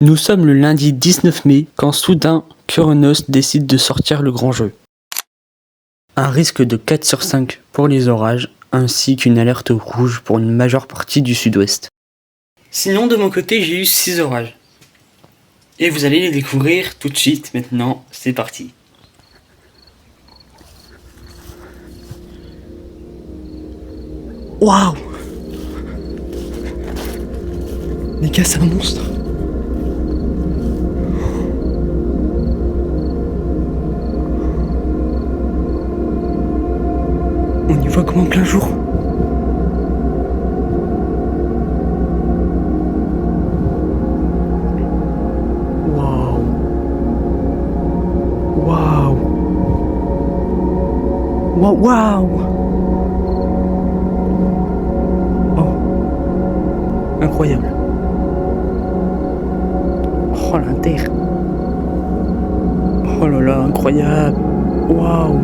Nous sommes le lundi 19 mai quand soudain Curanos décide de sortir le grand jeu. Un risque de 4 sur 5 pour les orages ainsi qu'une alerte rouge pour une majeure partie du sud-ouest. Sinon de mon côté j'ai eu 6 orages. Et vous allez les découvrir tout de suite maintenant, c'est parti. Waouh! Les gars, c'est un monstre! On y voit comme en plein jour. Waouh! Waouh! Waouh! Waouh! Oh! Incroyable! Oh l'inter! Oh là là, incroyable! Waouh!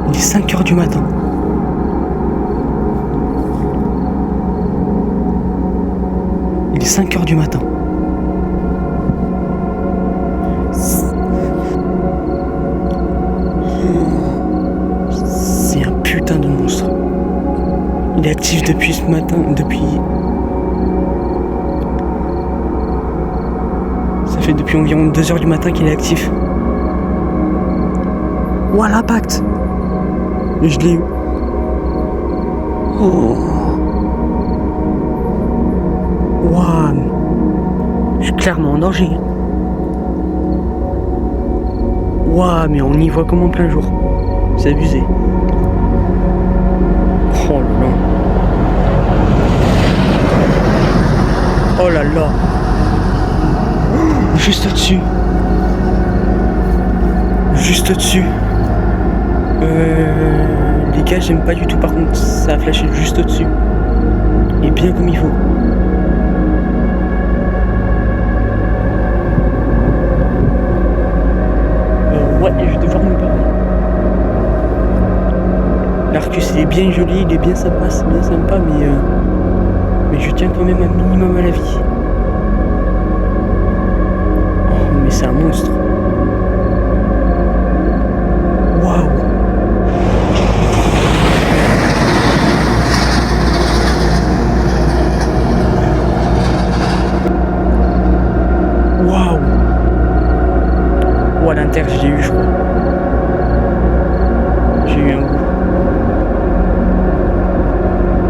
Il est 5h du matin. Il est 5h du matin. C'est un putain de monstre. Il est actif depuis ce matin, Ça fait depuis environ 2h du matin qu'il est actif. Ouah, l'impact! Je l'ai eu. Oh. Waouh. Je suis clairement en danger. Waouh, mais on y voit comme en plein jour. C'est abusé. Oh là là. Oh là là. Juste au-dessus. Juste au-dessus. Les gars, j'aime pas du tout, par contre, ça a flashé juste au-dessus. Et bien comme il faut. Ouais, je vais devoir me parler. L'Arcus, il est bien joli, il est bien sympa, c'est bien sympa, mais je tiens quand même un minimum à la vie. Oh, mais c'est un monstre. Waouh. Waouh! Ouah, l'inter, j'ai eu, je crois. J'ai eu un goût.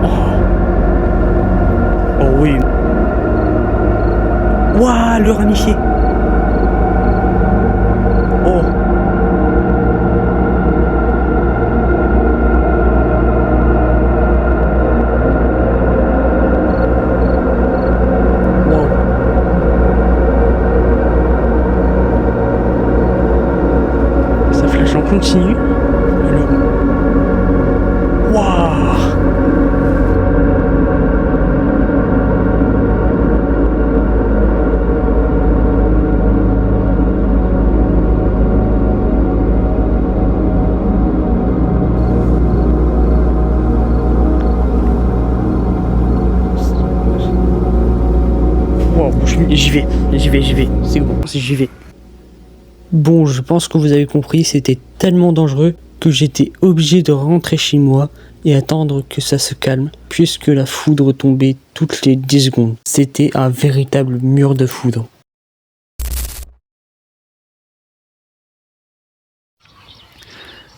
Oh, oh oui. Ouah, le ramifié. Oh. On continue. Alors. Waouh! Wow, j'y vais. C'est bon, j'y vais. Bon, je pense que vous avez compris, c'était tellement dangereux que j'étais obligé de rentrer chez moi et attendre que ça se calme, puisque la foudre tombait toutes les 10 secondes. C'était un véritable mur de foudre.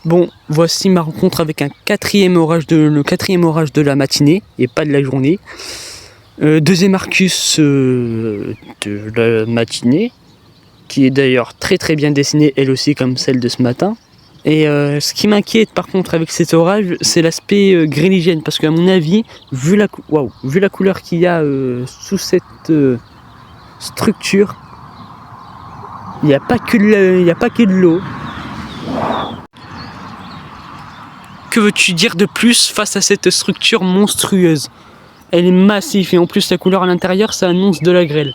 Bon, voici ma rencontre avec le quatrième orage de la matinée, et pas de la journée. Deuxième Arcus de la matinée, qui est d'ailleurs très très bien dessinée, elle aussi comme celle de ce matin. Et ce qui m'inquiète par contre avec cet orage, c'est l'aspect gréligène, parce qu'à mon avis, vu la couleur qu'il y a sous cette structure, il n'y a pas que de l'eau. Que veux-tu dire de plus face à cette structure monstrueuse? Elle est massive et en plus la couleur à l'intérieur, ça annonce de la grêle.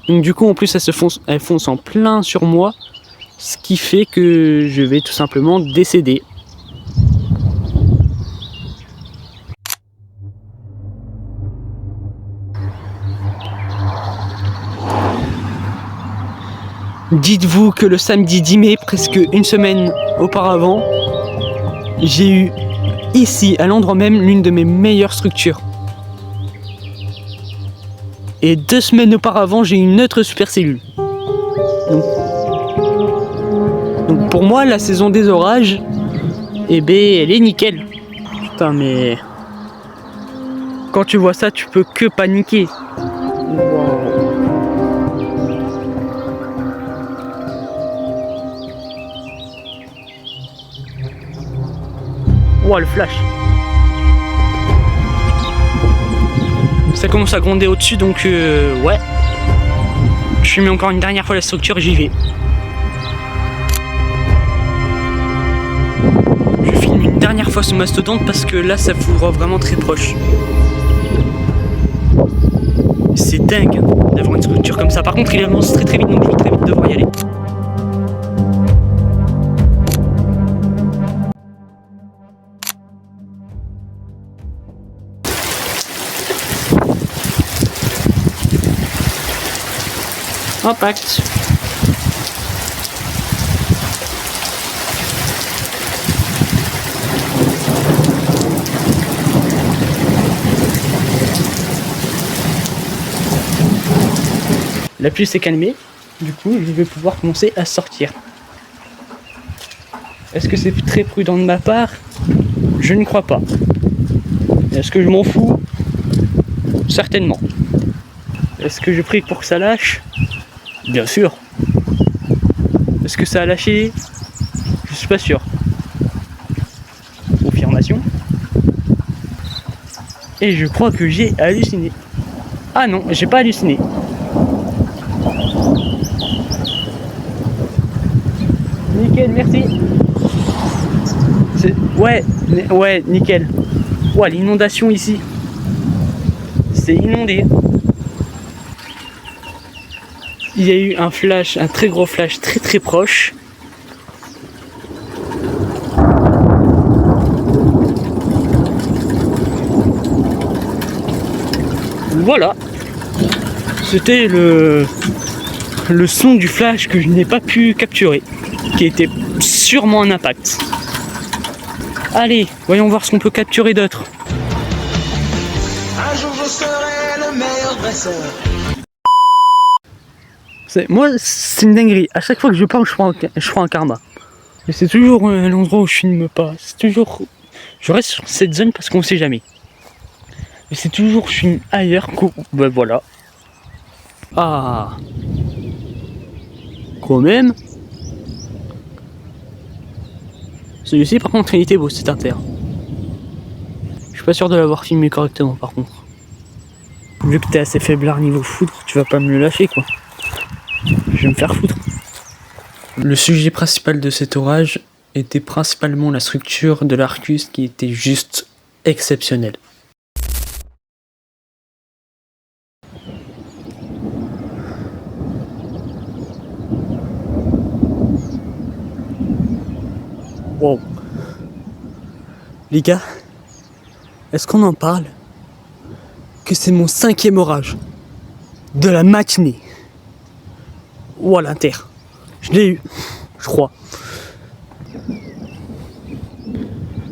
Donc du coup en plus elle fonce en plein sur moi, ce qui fait que je vais tout simplement décéder. Dites-vous que le samedi 10 mai, presque une semaine auparavant, j'ai eu ici, à l'endroit même, l'une de mes meilleures structures. Et 2 semaines auparavant, j'ai eu une autre super cellule. Donc pour moi, la saison des orages, eh ben, elle est nickel. Putain, mais quand tu vois ça, tu peux que paniquer. Wow. Wow, le flash. Ça commence à gronder au-dessus, donc ouais. Je filme encore une dernière fois la structure, j'y vais. Je filme une dernière fois ce mastodonte parce que là, ça foudroie vraiment très proche. C'est dingue hein, d'avoir une structure comme ça. Par contre, il avance très très vite, donc je vais très vite devoir y aller. Impact. La pluie s'est calmée, du coup je vais pouvoir commencer à sortir. Est-ce que c'est très prudent de ma part? Je ne crois pas. Est-ce que je m'en fous? Certainement. Est-ce que je prie pour que ça lâche? Bien sûr. Est-ce que ça a lâché? Je suis pas sûr. Confirmation. Et je crois que j'ai halluciné. Ah non, j'ai pas halluciné. Nickel, merci. Ouais, nickel. Ouah, l'inondation ici. C'est inondé. Il y a eu un flash, un très gros flash très très proche. Voilà. C'était le son du flash que je n'ai pas pu capturer, qui était sûrement un impact. Allez, voyons voir ce qu'on peut capturer d'autre. Un jour je serai le meilleur dresseur. Moi, c'est une dinguerie. À chaque fois que je parle, je prends un karma. Et c'est toujours l'endroit où je filme pas. C'est toujours. Je reste sur cette zone parce qu'on sait jamais. Mais c'est toujours je filme ailleurs qu'au. Ben voilà. Ah. Quand même. Celui-ci, par contre, il était beau, cet inter. Je suis pas sûr de l'avoir filmé correctement, par contre. Vu que t'es assez faiblard niveau foudre, tu vas pas me le lâcher, quoi. Je vais me faire foutre. Le sujet principal de cet orage était principalement la structure de l'Arcus qui était juste exceptionnelle. Wow. Les gars, est-ce qu'on en parle? Que c'est mon 5e orage de la matinée. Ouah, l'inter. Je l'ai eu, je crois.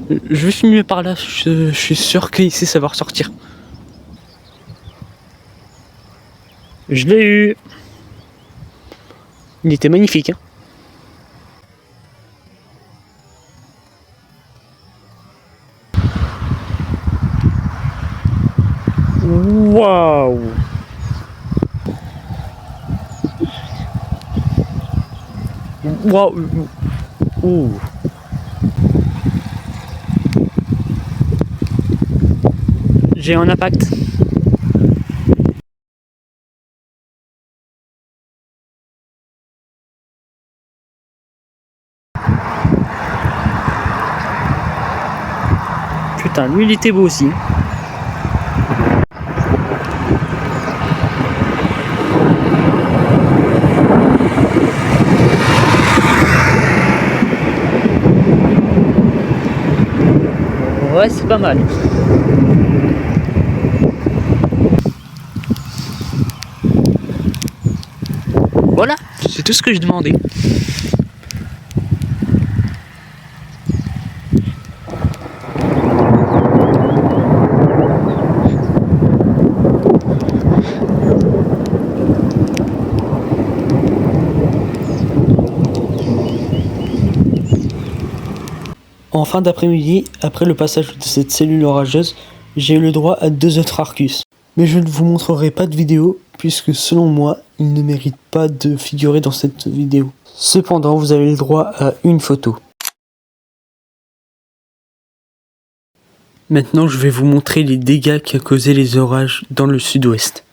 Je vais filmer par là, je suis sûr qu'ici ça va ressortir. Je l'ai eu. Il était magnifique. Hein. Waouh! Waouh! Ouh! J'ai un impact. Putain, lui il était beau aussi. Ouais, c'est pas mal. Voilà, c'est tout ce que je demandais. En fin d'après-midi, après le passage de cette cellule orageuse, j'ai eu le droit à 2 autres Arcus. Mais je ne vous montrerai pas de vidéo, puisque selon moi, il ne mérite pas de figurer dans cette vidéo. Cependant, vous avez le droit à une photo. Maintenant, je vais vous montrer les dégâts qu'a causé les orages dans le sud-ouest.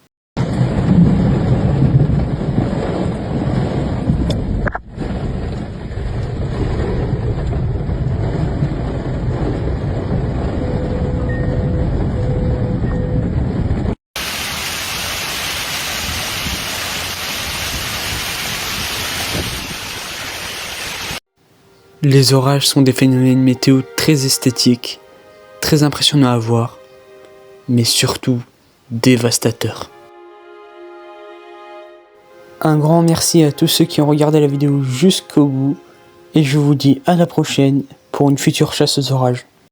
Les orages sont des phénomènes météo très esthétiques, très impressionnants à voir, mais surtout dévastateurs. Un grand merci à tous ceux qui ont regardé la vidéo jusqu'au bout, et je vous dis à la prochaine pour une future chasse aux orages.